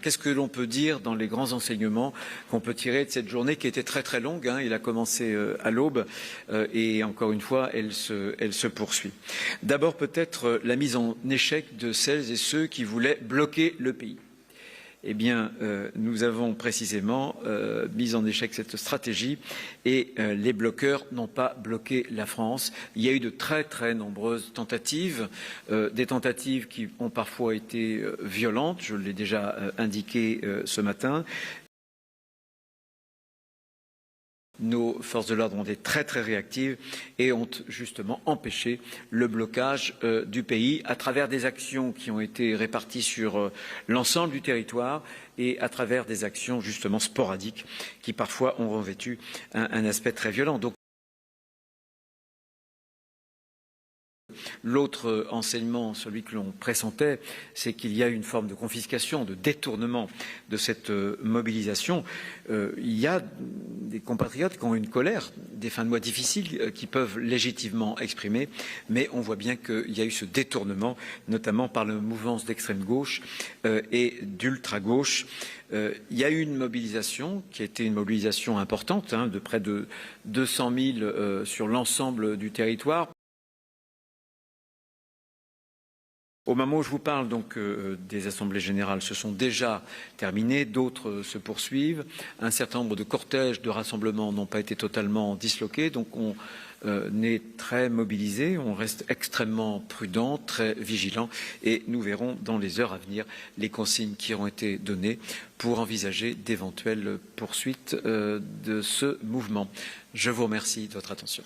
qu'est-ce que l'on peut dire dans les grands enseignements qu'on peut tirer de cette journée qui était très très longue, hein. Il a commencé à l'aube et encore une fois, elle se poursuit. D'abord peut-être la mise en échec de celles et ceux qui voulaient bloquer le pays. Eh bien, nous avons précisément mis en échec cette stratégie et les bloqueurs n'ont pas bloqué la France. Il y a eu de très très nombreuses tentatives, des tentatives qui ont parfois été violentes, je l'ai déjà indiqué ce matin. Nos forces de l'ordre ont été très très réactives et ont justement empêché le blocage du pays à travers des actions qui ont été réparties sur l'ensemble du territoire et à travers des actions justement sporadiques qui parfois ont revêtu un aspect très violent. Donc, l'autre enseignement, celui que l'on pressentait, c'est qu'il y a une forme de confiscation, de détournement de cette mobilisation. Il y a des compatriotes qui ont une colère, des fins de mois difficiles qui peuvent légitimement exprimer, mais on voit bien qu'il y a eu ce détournement, notamment par la mouvance d'extrême gauche et d'ultra-gauche. Il y a eu une mobilisation qui a été une mobilisation importante, hein, de près de 200 000 sur l'ensemble du territoire. Au moment où je vous parle donc des assemblées générales se sont déjà terminées, d'autres se poursuivent. Un certain nombre de cortèges, de rassemblements n'ont pas été totalement disloqués, donc on est très mobilisé, on reste extrêmement prudent, très vigilant et nous verrons dans les heures à venir les consignes qui auront été données pour envisager d'éventuelles poursuites de ce mouvement. Je vous remercie de votre attention.